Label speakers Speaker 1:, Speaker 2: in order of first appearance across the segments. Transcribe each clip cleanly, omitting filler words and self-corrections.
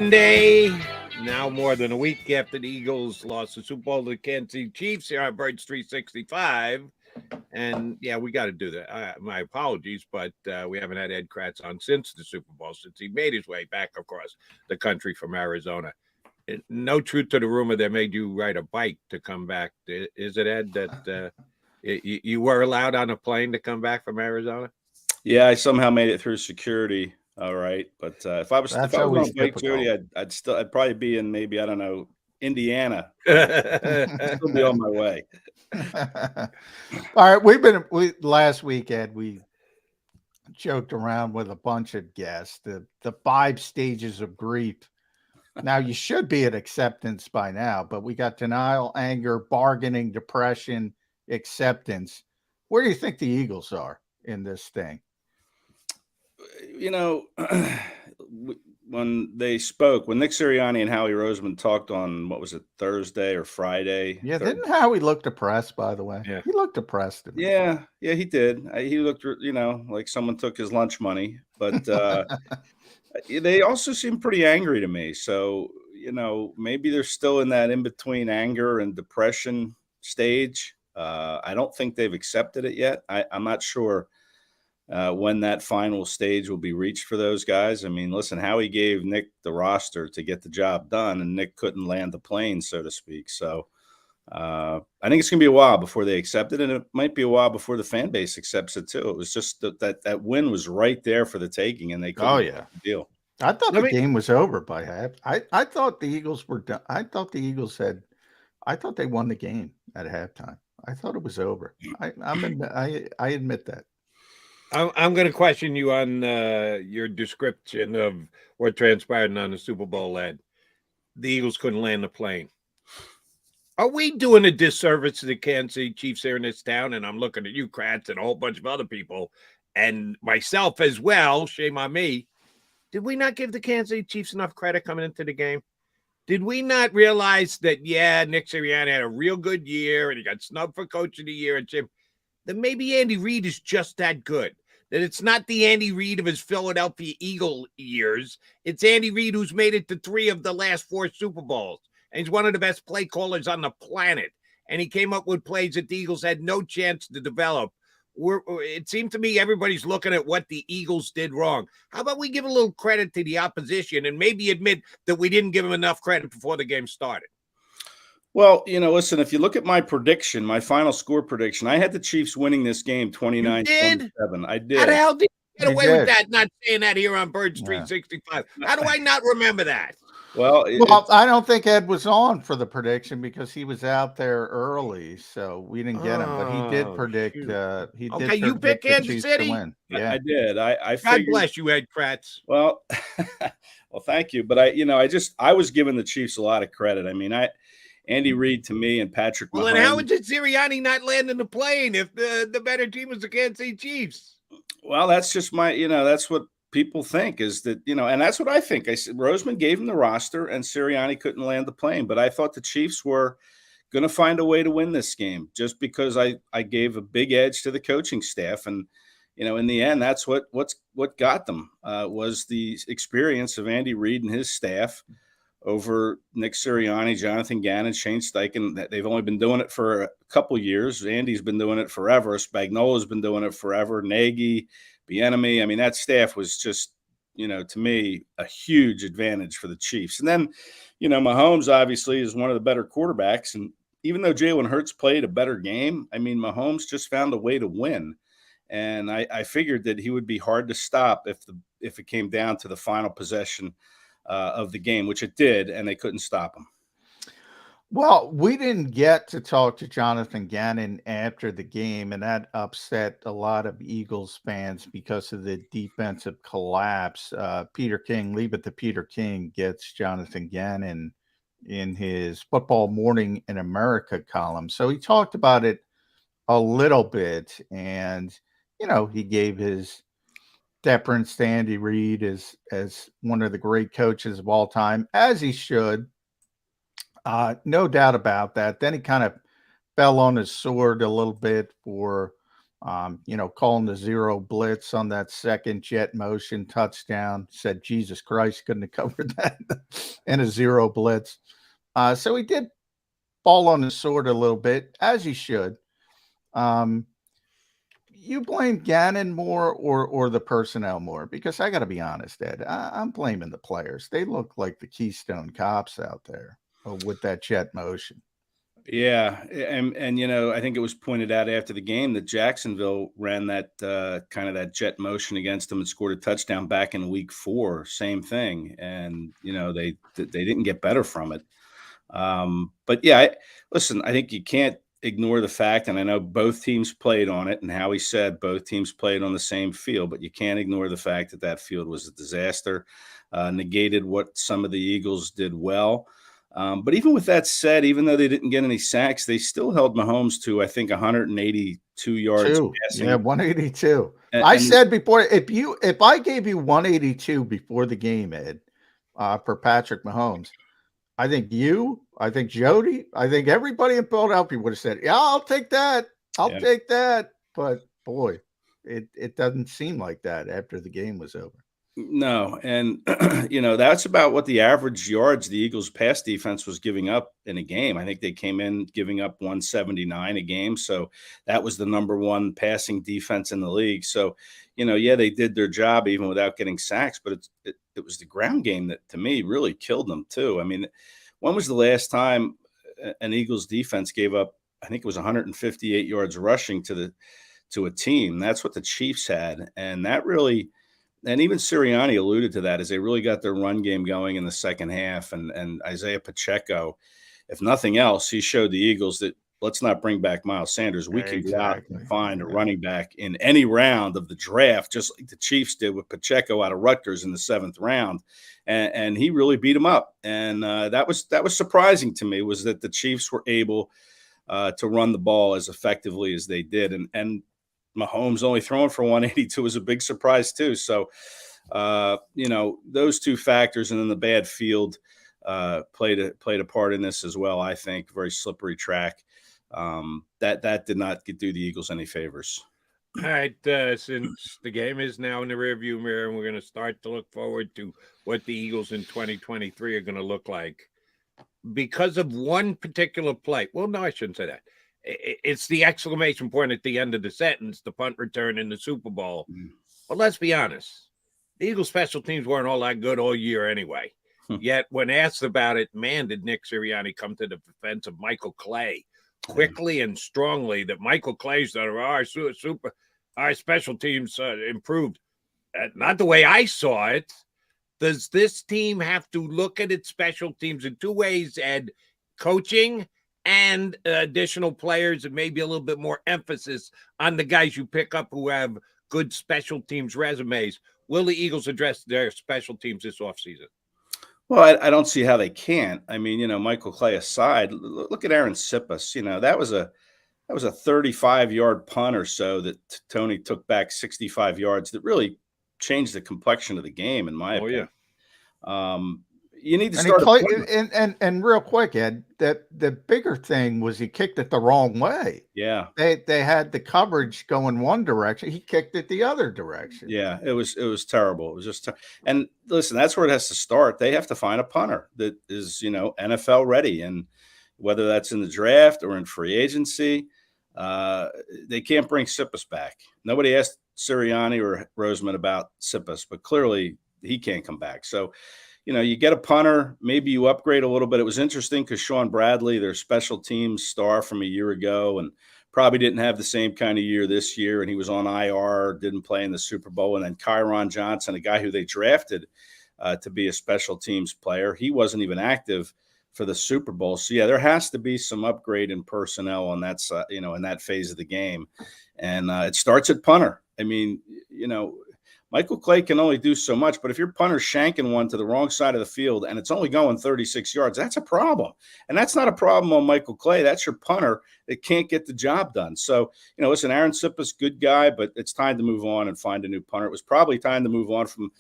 Speaker 1: Monday, now more than a week after the Eagles lost the Super Bowl to the Kansas City Chiefs here on Birds 365. And yeah, we got to do that. My apologies, but we haven't had Ed Kracz on since the Super Bowl, since he made his way back across the country from Arizona. No truth to the rumor that made you ride a bike to come back. Is it, Ed, that you were allowed on a plane to come back from Arizona?
Speaker 2: Yeah, I somehow made it through security. All right, but if I was
Speaker 3: That's
Speaker 2: on
Speaker 3: always
Speaker 2: bike,
Speaker 3: typical.
Speaker 2: Jody, I'd probably be in maybe, I don't know, Indiana. I'd still be on my way.
Speaker 3: All right, last week, Ed, we joked around with a bunch of guests, the 5 stages of grief. Now you should be at acceptance by now, but we got denial, anger, bargaining, depression, acceptance. Where do you think the Eagles are in this thing?
Speaker 2: You know, when they spoke, when Nick Sirianni and Howie Roseman talked on, what was it, Thursday or Friday?
Speaker 3: Yeah, didn't Howie look depressed, by the way?
Speaker 1: Yeah.
Speaker 3: He looked depressed to me.
Speaker 2: Yeah, he did. He looked, like someone took his lunch money, but they also seemed pretty angry to me. So, maybe they're still in that in-between anger and depression stage. I don't think they've accepted it yet. I'm not sure when that final stage will be reached for those guys. I mean, listen, Howie gave Nick the roster to get the job done, and Nick couldn't land the plane, so to speak. So I think it's going to be a while before they accept it, and it might be a while before the fan base accepts it too. It was just that win was right there for the taking, and they couldn't deal.
Speaker 3: I thought the game was over by half. I thought the Eagles were done. I thought the Eagles I thought they won the game at halftime. I thought it was over. I admit that.
Speaker 1: I'm going to question you on your description of what transpired on the Super Bowl, Ed. The Eagles couldn't land the plane. Are we doing a disservice to the Kansas City Chiefs here in this town? And I'm looking at you, Kracz, and a whole bunch of other people, and myself as well. Shame on me. Did we not give the Kansas City Chiefs enough credit coming into the game? Did we not realize that, Nick Sirianni had a real good year and he got snubbed for Coach of the Year and Jim? Then maybe Andy Reid is just that good. That it's not the Andy Reid of his Philadelphia Eagle years. It's Andy Reid who's made it to 3 of the last 4 Super Bowls. And he's one of the best play callers on the planet. And he came up with plays that the Eagles had no chance to develop. It seemed to me everybody's looking at what the Eagles did wrong. How about we give a little credit to the opposition and maybe admit that we didn't give them enough credit before the game started?
Speaker 2: Well, listen, if you look at my prediction, my final score prediction, I had the Chiefs winning this game 29-27. I did.
Speaker 1: How the hell did you get away with that, not saying that here on Birds 365? How do I not remember that?
Speaker 2: Well,
Speaker 3: I don't think Ed was on for the prediction because he was out there early, so we didn't get him. But he did predict.
Speaker 1: You picked Kansas City
Speaker 3: to win. Yeah,
Speaker 2: I did. I
Speaker 1: God
Speaker 2: figured,
Speaker 1: bless you, Ed Kracz.
Speaker 2: Well, well, thank you. But I was giving the Chiefs a lot of credit. I mean, Andy Reid to me and Patrick Mahomes.
Speaker 1: Well, and how did Sirianni not land in the plane if the better team was the Kansas City Chiefs?
Speaker 2: Well, that's just that's what people think is that, and that's what I think. I said Roseman gave him the roster and Sirianni couldn't land the plane. But I thought the Chiefs were going to find a way to win this game just because I gave a big edge to the coaching staff. And, in the end, that's what got them was the experience of Andy Reid and his staff over Nick Sirianni, Jonathan Gannon, Shane Steichen. They've only been doing it for a couple years. Andy's been doing it forever. Spagnola's been doing it forever. Nagy, Bieniemy. I mean, that staff was just, to me, a huge advantage for the Chiefs. And then, Mahomes obviously is one of the better quarterbacks. And even though Jalen Hurts played a better game, I mean, Mahomes just found a way to win. And I figured that he would be hard to stop if it came down to the final possession of the game, which it did, and they couldn't stop him.
Speaker 3: Well, we didn't get to talk to Jonathan Gannon after the game, and that upset a lot of Eagles fans because of the defensive collapse. Peter King, Leave It to Peter King, gets Jonathan Gannon in his Football Morning in America column. So he talked about it a little bit, and, he gave his deference to Andy Reid as one of the great coaches of all time, as he should. No doubt about that. Then he kind of fell on his sword a little bit for Calling the zero blitz on that second jet motion touchdown. Said, Jesus Christ, couldn't have covered that in a zero blitz. So he did fall on the sword a little bit, as he should. You blame Gannon more or the personnel more? Because I got to be honest, Ed, I'm blaming the players. They look like the Keystone Cops out there with that jet motion.
Speaker 2: Yeah, and I think it was pointed out after the game that Jacksonville ran that kind of that jet motion against them and scored a touchdown back in week 4. Same thing, and they didn't get better from it. But yeah, listen, I think you can't ignore the fact, and I know both teams played on it, and Howie said both teams played on the same field, but you can't ignore the fact that field was a disaster, negated what some of the Eagles did well. But even with that said, even though they didn't get any sacks, they still held Mahomes to, I think, 182 yards passing.
Speaker 3: Yeah, 182. I said before, if I gave you 182 before the game, Ed, for Patrick Mahomes, I think Jody, I think everybody in Philadelphia would have said, yeah, I'll take that. I'll take that. But boy, it doesn't seem like that after the game was over.
Speaker 2: No. And, that's about what the average yards the Eagles pass defense was giving up in a game. I think they came in giving up 179 a game. So that was the number one passing defense in the league. So, they did their job even without getting sacks, but it was the ground game that, to me, really killed them too. I mean, when was the last time an Eagles defense gave up, I think it was 158 yards rushing to a team? That's what the Chiefs had. And that really, and even Sirianni alluded to that, as they really got their run game going in the second half. And Isaiah Pacheco, if nothing else, he showed the Eagles that let's not bring back Miles Sanders. We can go out and find a running back in any round of the draft, just like the Chiefs did with Pacheco out of Rutgers in the 7th round. And he really beat him up. And that was surprising to me, was that the Chiefs were able to run the ball as effectively as they did. And Mahomes only throwing for 182 was a big surprise too. So, those two factors, and then the bad field played a part in this as well. I think very slippery track. That did not do the Eagles any favors.
Speaker 1: All right, since the game is now in the rearview mirror, and we're going to start to look forward to what the Eagles in 2023 are going to look like, because of one particular play. Well, no, I shouldn't say that. It's the exclamation point at the end of the sentence, the punt return in the Super Bowl. But let's be honest, the Eagles special teams weren't all that good all year anyway. Yet when asked about it, man, did Nick Sirianni come to the defense of Michael Clay quickly and strongly, that Michael Clay's that our special teams improved. Not the way I saw it. Does this team have to look at its special teams in two ways, Ed? Coaching and additional players, and maybe a little bit more emphasis on the guys you pick up who have good special teams resumes. Will the Eagles address their special teams this offseason?
Speaker 2: Well, I don't see how they can't. I mean, Michael Clay aside, look at Aaron Sippus. That was a 35-yard punt or so that Tony took back 65 yards that really changed the complexion of the game, in my opinion. You need to start.
Speaker 3: And real quick, Ed, that the bigger thing was he kicked it the wrong way.
Speaker 2: Yeah,
Speaker 3: they had the coverage going one direction. He kicked it the other direction.
Speaker 2: Yeah, it was terrible. It was just and listen, that's where it has to start. They have to find a punter that is NFL ready, and whether that's in the draft or in free agency, they can't bring Sippus back. Nobody asked Sirianni or Roseman about Sippus, but clearly he can't come back. So. You get a punter, maybe you upgrade a little bit. It was interesting because Sean Bradley, their special teams star from a year ago, and probably didn't have the same kind of year this year, and he was on IR, didn't play in the Super Bowl. And then Kyron Johnson, a guy who they drafted to be a special teams player, he wasn't even active for the Super Bowl. So, yeah, there has to be some upgrade in personnel on that, in that phase of the game. And it starts at punter. I mean, Michael Clay can only do so much, but if your punter's shanking one to the wrong side of the field and it's only going 36 yards, that's a problem. And that's not a problem on Michael Clay. That's your punter that can't get the job done. So, listen, Aaron Sippus, good guy, but it's time to move on and find a new punter. It was probably time to move on from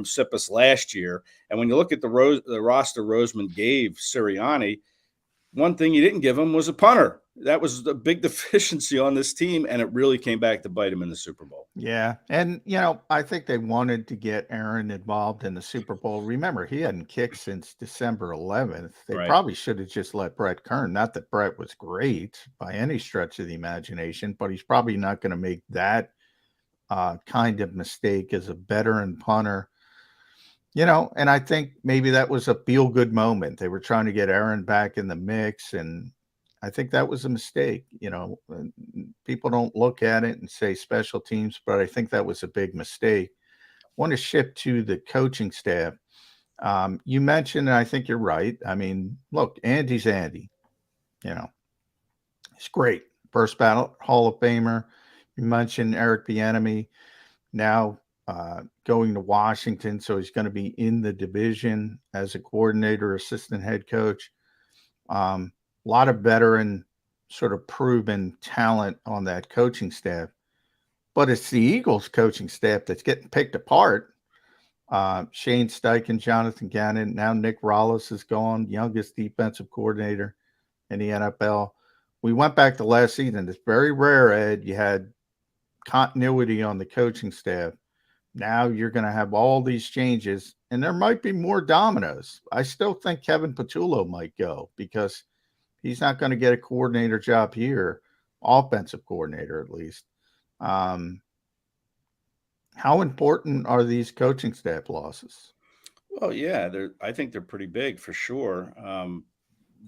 Speaker 2: Sippus last year. And when you look at the roster Roseman gave Sirianni, one thing he didn't give him was a punter. that was a big deficiency on this team, and it really came back to bite him in the Super Bowl.
Speaker 3: Yeah. And, I think they wanted to get Aaron involved in the Super Bowl. Remember, he hadn't kicked since December 11th. They
Speaker 2: Right.
Speaker 3: probably should have just let Brett Kern. Not that Brett was great by any stretch of the imagination, but he's probably not going to make that kind of mistake as a veteran punter. And I think maybe that was a feel-good moment. They were trying to get Aaron back in the mix, and I think that was a mistake. People don't look at it and say special teams, but I think that was a big mistake. I want to shift to the coaching staff. You mentioned, and I think you're right. I mean, look, Andy's Andy. He's great. First ballot Hall of Famer. You mentioned Eric Bieniemy now going to Washington, so he's going to be in the division as a coordinator, assistant head coach. A lot of veteran, sort of proven talent on that coaching staff, but it's the Eagles coaching staff that's getting picked apart. Shane Steichen, Jonathan Gannon, now Nick Rollis is gone, youngest defensive coordinator in the NFL. We went back to last season. It's very rare, Ed. You had continuity on the coaching staff. Now you're going to have all these changes, and there might be more dominoes. I still think Kevin Patullo might go because he's not going to get a coordinator job here, offensive coordinator at least. How important are these coaching staff losses?
Speaker 2: Well, yeah, I think they're pretty big for sure.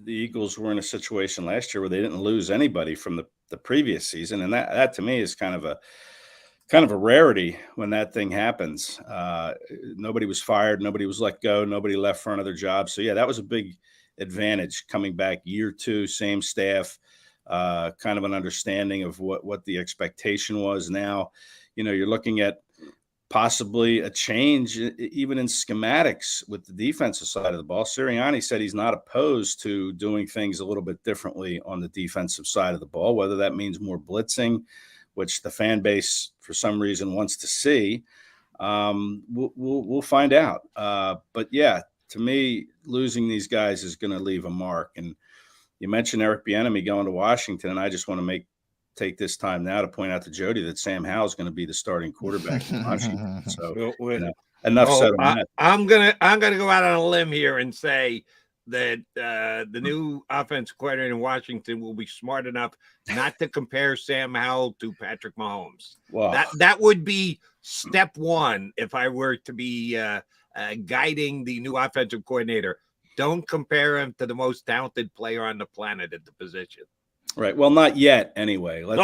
Speaker 2: The Eagles were in a situation last year where they didn't lose anybody from the previous season, and that to me is kind of a rarity when that thing happens. Nobody was fired, nobody was let go, nobody left for another job. So yeah, that was a big advantage coming back year two, same staff, kind of an understanding of what the expectation was. Now, you're looking at possibly a change even in schematics with the defensive side of the ball. Sirianni said he's not opposed to doing things a little bit differently on the defensive side of the ball, whether that means more blitzing, which the fan base for some reason wants to see. We'll find out. But yeah, to me, losing these guys is going to leave a mark. And you mentioned Eric Bieniemy going to Washington, and I just want to take this time now to point out to Jody that Sam Howell is going to be the starting quarterback in Washington. So enough said on that.
Speaker 1: I'm gonna go out on a limb here and say that the new offensive coordinator in Washington will be smart enough not to compare Sam Howell to Patrick Mahomes.
Speaker 2: Wow.
Speaker 1: That would be step one if I were to be guiding the new offensive coordinator. Don't compare him to the most talented player on the planet at the position.
Speaker 2: Right. Well, not yet, anyway.
Speaker 1: Listen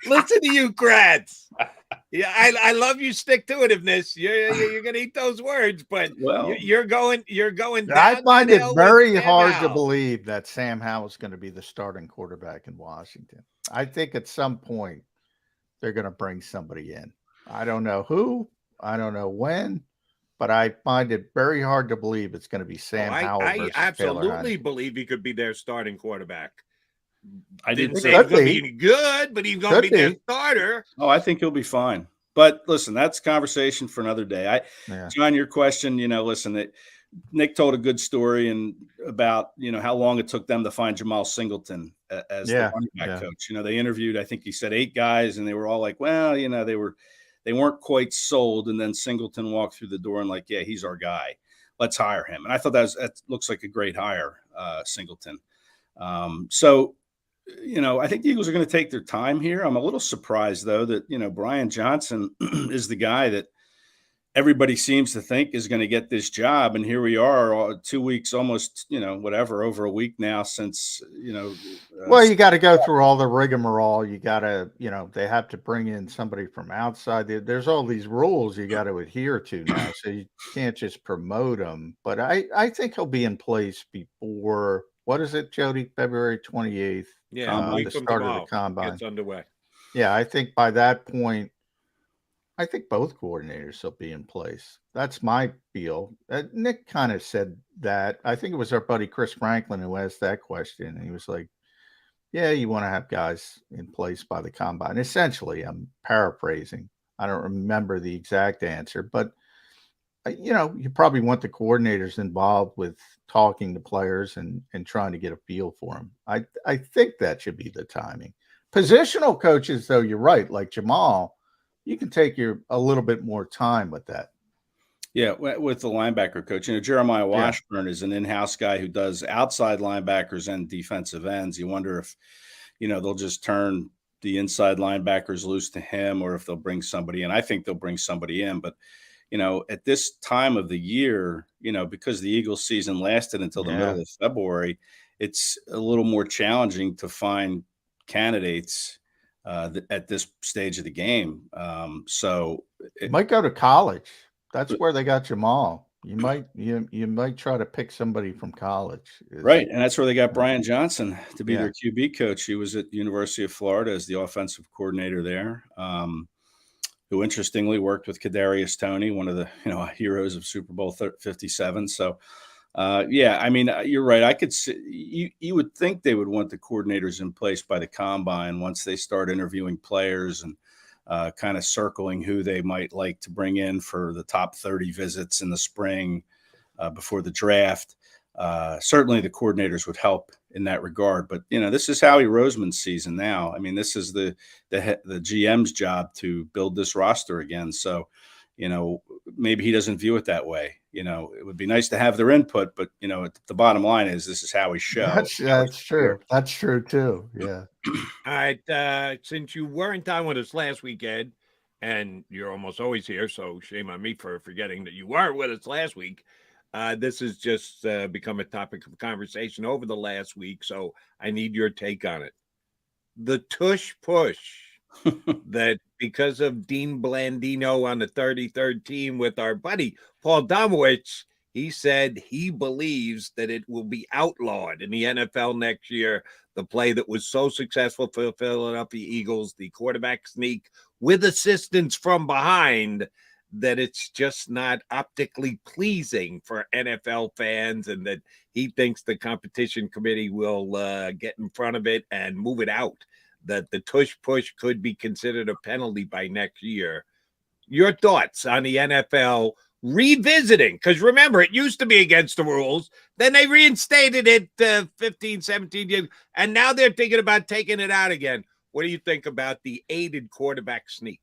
Speaker 1: to you, Kracz. Yeah, I love your stick-to-itiveness. You're going to eat those words, but you're going.
Speaker 3: I find it very hard to believe that Sam Howell is going to be the starting quarterback in Washington. I think at some point they're going to bring somebody in. I don't know who. I don't know when. But I find it very hard to believe it's going to be Sam Howell. I
Speaker 1: absolutely believe he could be their starting quarterback.
Speaker 2: I didn't
Speaker 1: say he's going to be good, but he's going to be their starter.
Speaker 2: Oh, I think he'll be fine. But listen, that's conversation for another day. John, your question, listen, Nick told a good story and about, how long it took them to find Jamal Singleton as the running back coach. They interviewed, I think he said 8 guys, and they were all like, well, they weren't quite sold. And then Singleton walked through the door and like, yeah, he's our guy. Let's hire him. And I thought that looks like a great hire, Singleton. So, I think the Eagles are going to take their time here. I'm a little surprised, though, that, Brian Johnson is the guy that everybody seems to think is going to get this job. And here we are 2 weeks, almost, over a week now since,
Speaker 3: well, you got to go through all the rigmarole. You got to, they have to bring in somebody from outside. There's all these rules you got to adhere to now. So you can't just promote them. But I think he'll be in place before, what is it, Jody? February 28th.
Speaker 1: Yeah,
Speaker 3: the start of the combine.
Speaker 1: Gets underway.
Speaker 3: Yeah, I think by that point, I think both coordinators will be in place. That's my feel. Nick kind of said that. I think it was our buddy Chris Franklin who asked that question. And he was like, yeah, you want to have guys in place by the combine. Essentially, I'm paraphrasing. I don't remember the exact answer. But you probably want the coordinators involved with talking to players and trying to get a feel for them. I think that should be the timing. Positional coaches, though, you're right. Like Jamal, you can take a little bit more time with that.
Speaker 2: Yeah, with the linebacker coach, Jeremiah Washburn is an in-house guy who does outside linebackers and defensive ends. You wonder if, they'll just turn the inside linebackers loose to him, or if they'll bring somebody in. I think they'll bring somebody in, but at this time of the year, because the Eagles season lasted until the middle of February, it's a little more challenging to find candidates at this stage of the game. So
Speaker 3: it might go to college. That's where they got Jamal. You might try to pick somebody from college.
Speaker 2: Right. And that's where they got Brian Johnson to be their QB coach. He was at the University of Florida as the offensive coordinator there. Who interestingly worked with Kadarius Toney, one of the heroes of Super Bowl 57. So, you're right. I could see you would think they would want the coordinators in place by the combine once they start interviewing players and kind of circling who they might like to bring in for the top 30 visits in the spring before the draft. Certainly the coordinators would help in that regard, but this is Howie Roseman's season now. I mean, this is the GM's job to build this roster again. So, maybe he doesn't view it that way. It would be nice to have their input, but the bottom line is this is Howie's show.
Speaker 3: That's true. That's true too. Yeah.
Speaker 1: All right. Since you weren't on with us last weekend, and you're almost always here, so shame on me for forgetting that you weren't with us last week. This has just become a topic of conversation over the last week, so I need your take on it. The tush push that because of Dean Blandino on the 33rd team with our buddy Paul Domowitch, he said he believes that it will be outlawed in the NFL next year, the play that was so successful for the Philadelphia Eagles, the quarterback sneak with assistance from behind, that it's just not optically pleasing for NFL fans, and that he thinks the competition committee will get in front of it and move it out, that the tush push could be considered a penalty by next year. Your thoughts on the NFL revisiting, because remember, it used to be against the rules, then they reinstated it 15, 17 years, and now they're thinking about taking it out again. What do you think about the aided quarterback sneak?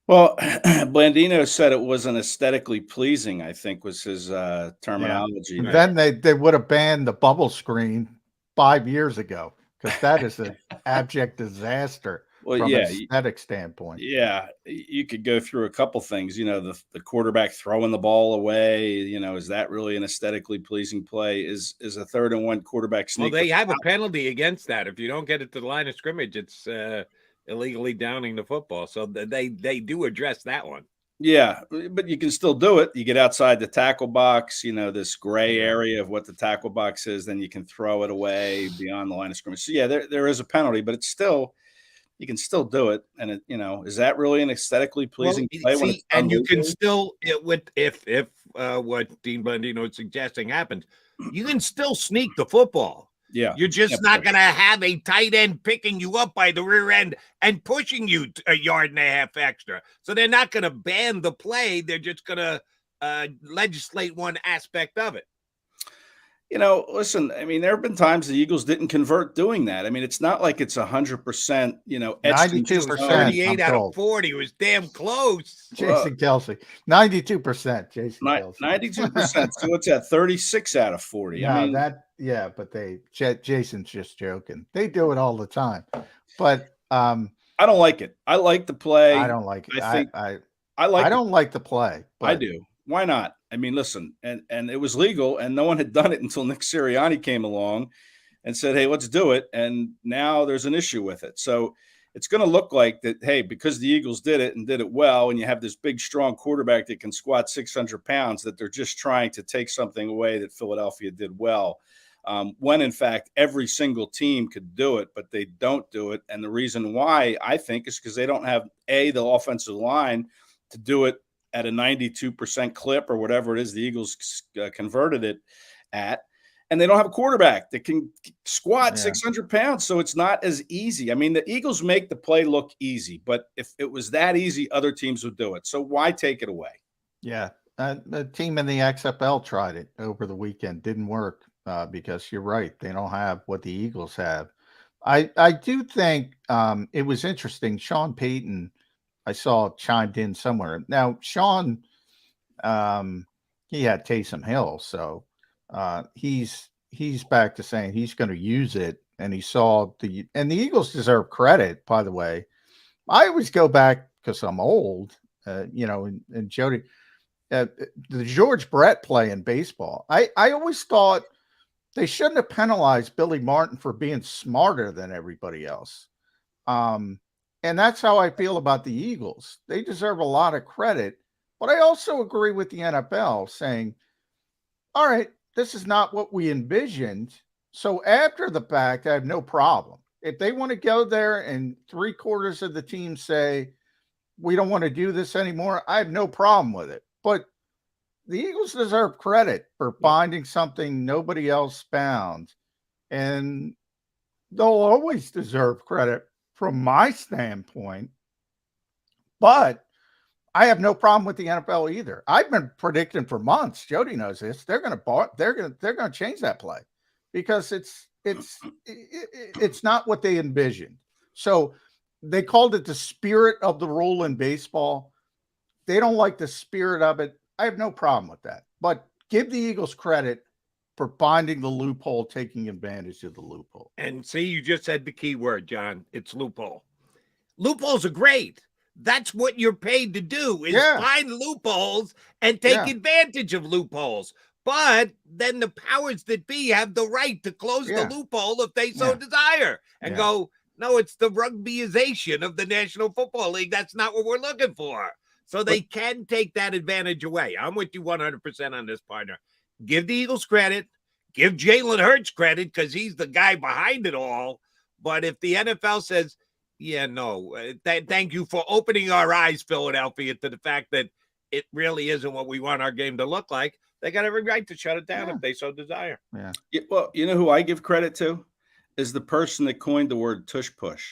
Speaker 2: Well, Blandino said it wasn't aesthetically pleasing, I think was his terminology.
Speaker 3: Yeah. Then they would have banned the bubble screen 5 years ago, because that is an abject disaster from an aesthetic standpoint.
Speaker 2: Yeah, you could go through a couple things. The quarterback throwing the ball away, is that really an aesthetically pleasing play? Is a 3rd and 1 quarterback sneak?
Speaker 1: Well, they have a penalty against that. If you don't get it to the line of scrimmage, it's illegally downing the football. So they do address that one.
Speaker 2: Yeah, but you can still do it. You get outside the tackle box, this gray area of what the tackle box is, then you can throw it away beyond the line of scrimmage. So yeah, there is a penalty, but it's still, you can still do it. And it, is that really an aesthetically pleasing play?
Speaker 1: See, and you can still, if what Dean Blandino is suggesting happens, you can still sneak the football.
Speaker 2: Yeah.
Speaker 1: You're just not going to have a tight end picking you up by the rear end and pushing you a yard and a half extra. So they're not going to ban the play. They're just going to legislate one aspect of it.
Speaker 2: Listen, I mean, there have been times the Eagles didn't convert doing that. I mean, it's not like it's 100%,
Speaker 3: 92%.
Speaker 1: 38 out of 40 was damn close.
Speaker 3: Jason Kelsey, 92%. Jason Kelsey,
Speaker 2: 92%. So what's that? 36 out of 40.
Speaker 3: No,
Speaker 2: I mean,
Speaker 3: but Jason's just joking. They do it all the time. But
Speaker 2: I don't like it. I like the play.
Speaker 3: I don't like it.
Speaker 2: I
Speaker 3: don't like the play. But
Speaker 2: I do. Why not? I mean, listen, and it was legal, and no one had done it until Nick Sirianni came along and said, hey, let's do it. And now there's an issue with it. So it's going to look like that, hey, because the Eagles did it and did it well, and you have this big, strong quarterback that can squat 600 pounds, that they're just trying to take something away that Philadelphia did well. When, in fact, every single team could do it, but they don't do it. And the reason why, I think, is because they don't have, the offensive line to do it at a 92% clip or whatever it is the Eagles converted it at. And they don't have a quarterback that can squat 600 pounds. So it's not as easy. I mean, the Eagles make the play look easy, but if it was that easy, other teams would do it. So why take it away?
Speaker 3: Yeah. The team in the XFL tried it over the weekend. Didn't work because you're right. They don't have what the Eagles have. I do think it was interesting. Sean Payton, I saw chimed in somewhere. Now, Sean, he had Taysom Hill, so he's back to saying he's going to use it. And he saw the Eagles deserve credit, by the way. I always go back because I'm old, and Jody, the George Brett play in baseball. I always thought they shouldn't have penalized Billy Martin for being smarter than everybody else. And that's how I feel about the Eagles. They deserve a lot of credit, but I also agree with the NFL saying, all right, this is not what we envisioned. So after the fact, I have no problem. If they want to go there and 3/4 of the team say, we don't want to do this anymore, I have no problem with it. But the Eagles deserve credit for finding something nobody else found. And they'll always deserve credit from my standpoint. But I have no problem with the NFL either. I've been predicting for months. Jody knows this. They're going to change that play because it's not what they envisioned. So they called it the spirit of the rule in baseball. They don't like the spirit of it. I have no problem with that. But give the Eagles credit for finding the loophole, taking advantage of the loophole.
Speaker 1: And see, you just said the key word, John. It's loophole. Loopholes are great. That's what you're paid to do is find loopholes and take advantage of loopholes. But then the powers that be have the right to close the loophole if they so desire and go, no, it's the rugbyization of the National Football League. That's not what we're looking for. So they can take that advantage away. I'm with you 100% on this, partner. Give the Eagles credit. Give Jalen Hurts credit because he's the guy behind it all. But if the NFL says, thank you for opening our eyes, Philadelphia, to the fact that it really isn't what we want our game to look like, they got every right to shut it down if they so desire.
Speaker 2: Yeah. Well, you know who I give credit to is the person that coined the word tush push.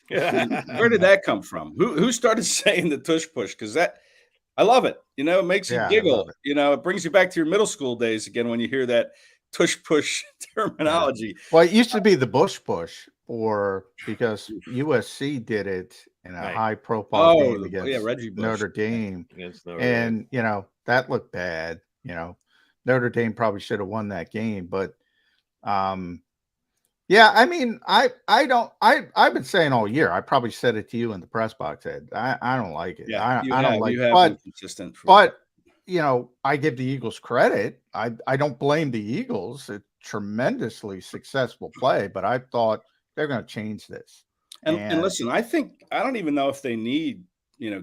Speaker 2: Where did that come from? Who started saying the tush push? Because I love it. It makes you giggle. It brings you back to your middle school days again when you hear that tush push terminology.
Speaker 3: Well, it used to be the bush push, because USC did it in a high profile game against Notre Dame. And that looked bad. Notre Dame probably should have won that game, but I mean, I've been saying all year, I probably said it to you in the press box, Ed. I don't like it. I don't like it. But
Speaker 2: consistent
Speaker 3: I give the Eagles credit. I don't blame the Eagles. It's tremendously successful play, but I thought they're going to change this.
Speaker 2: And listen, I don't even know if they need,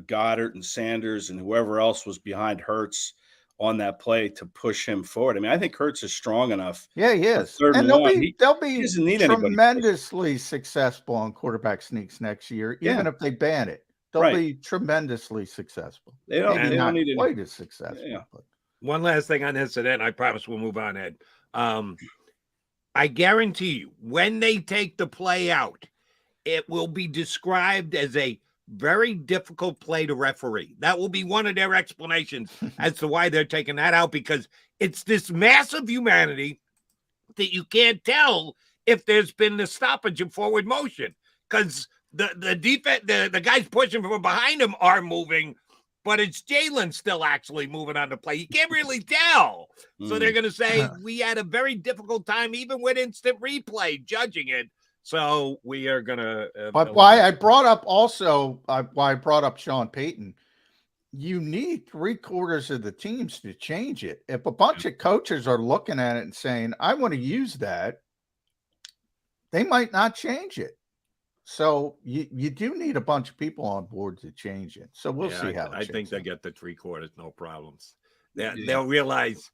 Speaker 2: Goddard and Sanders and whoever else was behind Hurts on that play to push him forward. I mean, I think Kracz is strong enough.
Speaker 3: Yeah, he is. And they'll be tremendously successful on quarterback sneaks next year, even if they ban it. They'll be tremendously successful.
Speaker 2: They don't need
Speaker 3: quite as successful.
Speaker 2: Yeah.
Speaker 3: But.
Speaker 1: One last thing on this, and then I promise we'll move on, Ed. I guarantee you, when they take the play out, it will be described as a very difficult play to referee. That will be one of their explanations as to why they're taking that out, because it's this massive humanity that you can't tell if there's been the stoppage of forward motion, because the defense, the guys pushing from behind him are moving, but it's Jalen still actually moving on the play. You can't really tell. So they're going to say we had a very difficult time, even with instant replay, judging it. So we are going to.
Speaker 3: But why I brought up Sean Payton, you need 3/4 of the teams to change it. If a bunch of coaches are looking at it and saying, I want to use that, they might not change it. So you do need a bunch of people on board to change it. So we'll see how
Speaker 1: I think they get the 3/4, no problems. They'll realize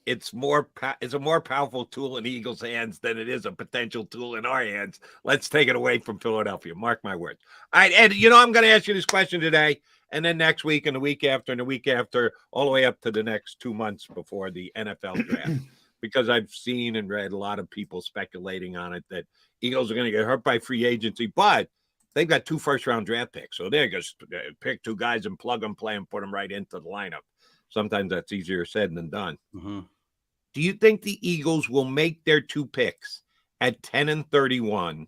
Speaker 1: it's a more powerful tool in the Eagles' hands than it is a potential tool in our hands. Let's take it away from Philadelphia. Mark my words. All right, Ed, I'm going to ask you this question today, and then next week, and the week after, and the week after, all the way up to the next 2 months before the NFL draft. Because I've seen and read a lot of people speculating on it that Eagles are going to get hurt by free agency, but they've got 2 first-round draft picks. So they're just pick 2 guys and plug and play and put them right into the lineup. sometimes that's easier said than done.
Speaker 2: Mm-hmm.
Speaker 1: Do you think the Eagles will make their 2 picks at 10 and 31?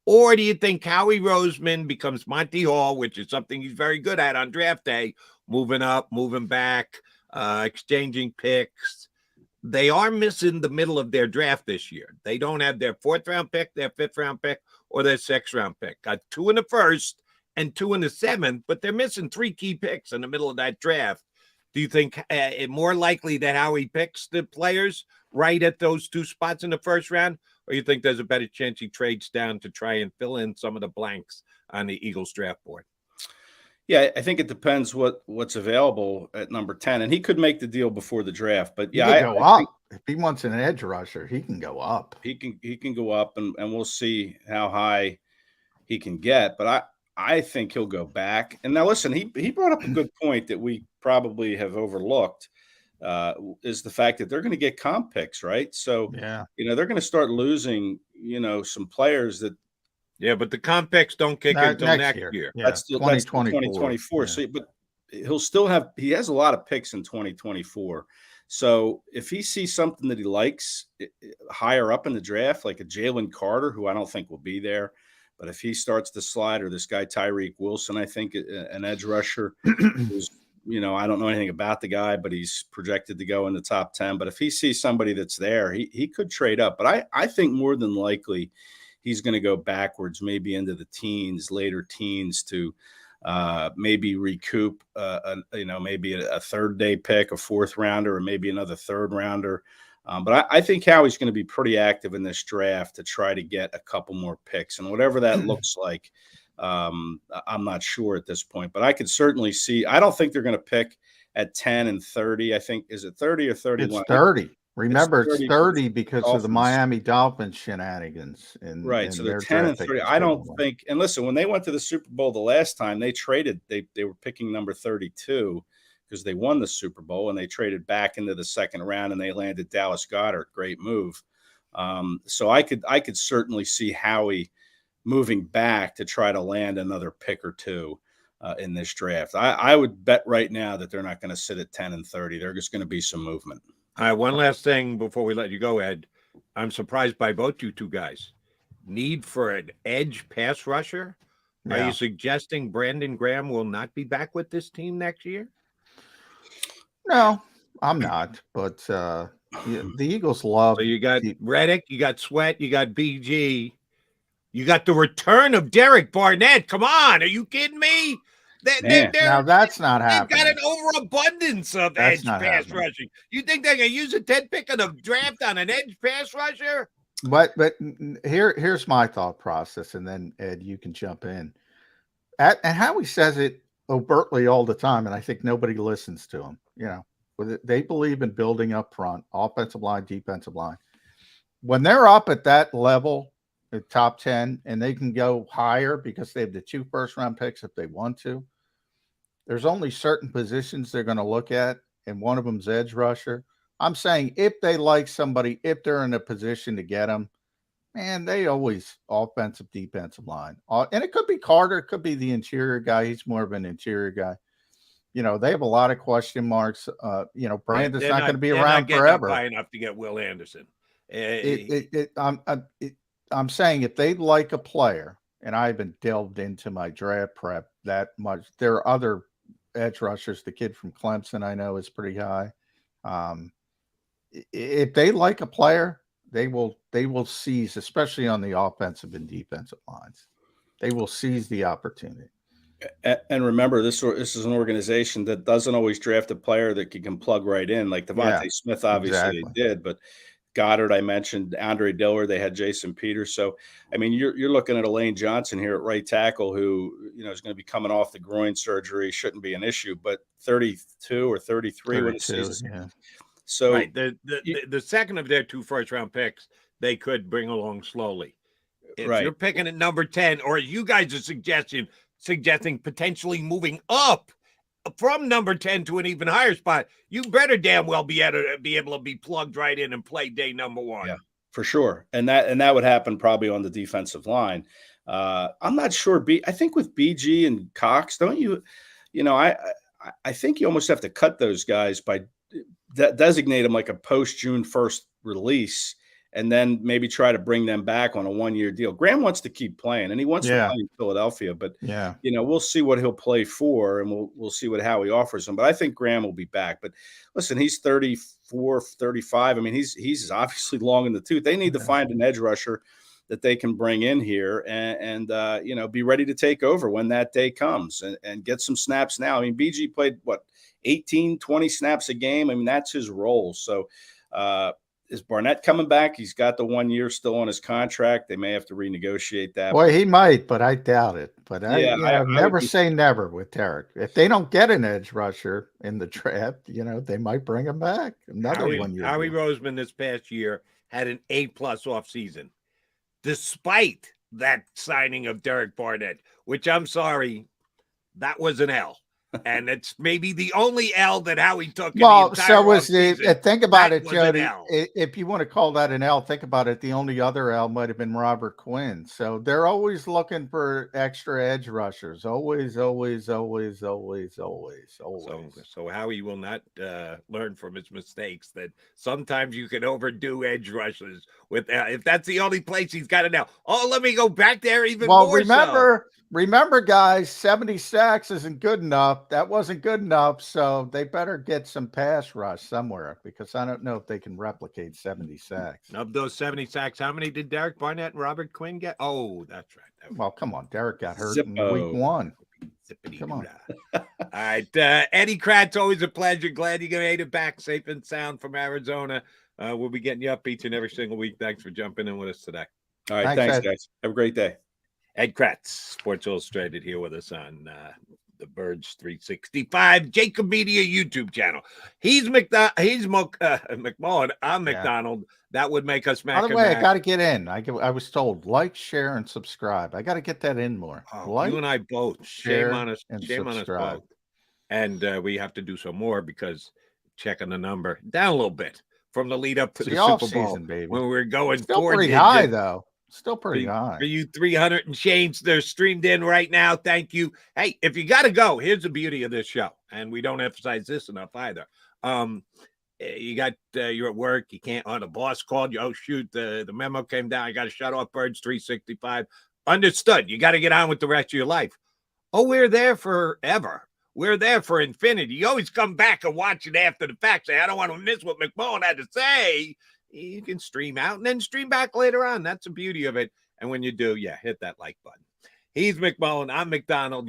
Speaker 1: Or do you think Howie Roseman becomes Monty Hall, which is something he's very good at on draft day, moving up, moving back, exchanging picks? They are missing the middle of their draft this year. They don't have their 4th round pick, their 5th round pick, or their 6th round pick. Got 2 in the 1st and 2 in the 7th, but they're missing 3 key picks in the middle of that draft. Do you think it more likely that Howie picks the players right at those 2 spots in the 1st round, or you think there's a better chance he trades down to try and fill in some of the blanks on the Eagles draft board?
Speaker 2: Yeah, I think it depends what's available at number 10, and he could make the deal before the draft. But yeah,
Speaker 3: he can go up if he wants an edge rusher. He can go up.
Speaker 2: He can go up, and we'll see how high he can get. But I think he'll go back. And now listen, he brought up a good point that we probably have overlooked. Is the fact that they're going to get comp picks, right? So
Speaker 3: yeah,
Speaker 2: they're going to start losing, some players that.
Speaker 1: Yeah, but the comp picks don't kick until next year.
Speaker 3: Yeah,
Speaker 2: that's 2024.
Speaker 3: Yeah.
Speaker 2: So, but he has a lot of picks in 2024. So if he sees something that he likes higher up in the draft, like a Jalen Carter, who I don't think will be there, but if he starts to slide, or this guy Tyreek Wilson, I think an edge rusher who's, I don't know anything about the guy, but he's projected to go in the top 10. But if he sees somebody that's there, he could trade up. But I think more than likely he's going to go backwards, maybe into the later teens, to maybe recoup, maybe a 3rd day pick, a 4th rounder, or maybe another 3rd rounder. But I think Howie's going to be pretty active in this draft to try to get a couple more picks, and whatever that looks like, I'm not sure at this point. But I could certainly see. I don't think they're going to pick at 10 and 30. I think, is it 30 or 31?
Speaker 3: It's 30. Remember, it's 30 because of the Miami Dolphins shenanigans.
Speaker 2: Right. So they're 10 and 30. I don't think, and listen, when they went to the Super Bowl the last time, they traded, they were picking number 32 because they won the Super Bowl, and they traded back into the 2nd round, and they landed Dallas Goedert. Great move. So I could certainly see Howie moving back to try to land another pick or 2 in this draft. I would bet right now that they're not going to sit at 10 and 30. There's just going to be some movement.
Speaker 1: All right, one last thing before we let you go, Ed. I'm surprised by both you 2 guys. Need for an edge pass rusher? Yeah. Are you suggesting Brandon Graham will not be back with this team next year?
Speaker 3: No, I'm not. But the Eagles love.
Speaker 1: So you got Reddick, you got Sweat, you got BG, you got the return of Derek Barnett. Come on, are you kidding me?
Speaker 3: Now that's not happening.
Speaker 1: They've got an overabundance of edge pass rushing. You think they're going to use a 10th pick of the draft on an edge pass rusher?
Speaker 3: But here's my thought process, and then Ed, you can jump in. And Howie says it overtly all the time, and I think nobody listens to him. They believe in building up front, offensive line, defensive line. When they're up at that level, the top 10, and they can go higher because they have the 2 first-round picks if they want to. There's only certain positions they're going to look at, and one of them's edge rusher. I'm saying if they like somebody, if they're in a position to get them, man, they always offensive, defensive line. And it could be Carter. It could be the interior guy. He's more of an interior guy. They have a lot of question marks. Brandon's not going to be around forever.
Speaker 1: High enough to get Will Anderson.
Speaker 3: I'm saying if they like a player, and I haven't delved into my draft prep that much, there are other edge rushers. The kid from Clemson I know is pretty high. If they like a player, they will seize, especially on the offensive and defensive lines. They will seize the opportunity.
Speaker 2: And remember, this is an organization that doesn't always draft a player that can plug right in, like Devontae Smith. Obviously, they did, but Goddard, I mentioned, Andre Dillard, they had Jason Peters. So, I mean, you're looking at Elaine Johnson here at right tackle, who is going to be coming off the groin surgery. Shouldn't be an issue, but 32 or 33 when the season.
Speaker 3: Yeah.
Speaker 2: So
Speaker 1: right. The second of their 2 first-round picks, they could bring along slowly. If you're picking at number 10, or you guys are suggesting potentially moving up from number 10 to an even higher spot, you better damn well be able to be plugged right in and play day number 1.
Speaker 2: Yeah, for sure. And that would happen probably on the defensive line. I'm not sure. I think with BG and Cox, don't you? I think you almost have to cut those guys by designate them like a post June 1st release, and then maybe try to bring them back on a 1-year deal. Graham wants to keep playing, and he wants to play in Philadelphia, but we'll see what he'll play for, and we'll see what Howie offers him. But I think Graham will be back. But listen, he's 34, 35. I mean, he's obviously long in the tooth. They need to find an edge rusher that they can bring in here and be ready to take over when that day comes and get some snaps now. I mean, BG played 18, 20 snaps a game. I mean, that's his role. So, is Barnett coming back? He's got the 1 year still on his contract. They may have to renegotiate that.
Speaker 3: Boy, he might, but I doubt it. But I never say never with Derek. If they don't get an edge rusher in the draft, they might bring him back. Another 1 year.
Speaker 1: Howie Roseman this past year had an A+ offseason, despite that signing of Derek Barnett, which I'm sorry, that was an L. And it's maybe the only L that Howie took.
Speaker 3: Well, so was the think about it, Jody. If you want to call that an L, think about it. The only other L might have been Robert Quinn. So they're always looking for extra edge rushers. Always. So
Speaker 1: Howie will not learn from his mistakes. That sometimes you can overdo edge rushers with if that's the only place he's got an L. Oh, let me go back there even more.
Speaker 3: Remember, guys, 70 sacks isn't good enough. That wasn't good enough, so they better get some pass rush somewhere because I don't know if they can replicate 70 sacks.
Speaker 1: Of those 70 sacks, how many did Derek Barnett and Robert Quinn get? Oh, that's right.
Speaker 3: Well, come on. Derek got hurt in week 1. Come on.
Speaker 1: All right. Eddie Kracz, always a pleasure. Glad you made it back safe and sound from Arizona. We'll be getting you up each and every single week. Thanks for jumping in with us today.
Speaker 2: All right. Thanks guys. Have a great day.
Speaker 1: Ed Kracz, Sports Illustrated, here with us on the Birds 365 JAKIB Media YouTube channel. He's McMullen. I'm McDonald. That would make us Mac.
Speaker 3: By the way, I got to get in. I was told like, share, and subscribe. I got to get that in more.
Speaker 1: You and I both.
Speaker 3: Share,
Speaker 1: shame on us. Shame on us both. And we have to do some more because checking the number down a little bit from the lead up to the Super Bowl,
Speaker 3: baby.
Speaker 1: When we were going
Speaker 3: still pretty high though. Still pretty high.
Speaker 1: For you 300 and change, they're streamed in right now. Thank you. Hey, if you got to go, here's the beauty of this show. And we don't emphasize this enough either. You got, you're at work. You can't, the boss called you. Oh, shoot, the memo came down. I got to shut off Birds 365. Understood. You got to get on with the rest of your life. Oh, we're there forever. We're there for infinity. You always come back and watch it after the fact. Say, I don't want to miss what McMullen had to say. You can stream out and then stream back later on. That's the beauty of it. And when you do, hit that like button. He's McMullen. I'm McDonald.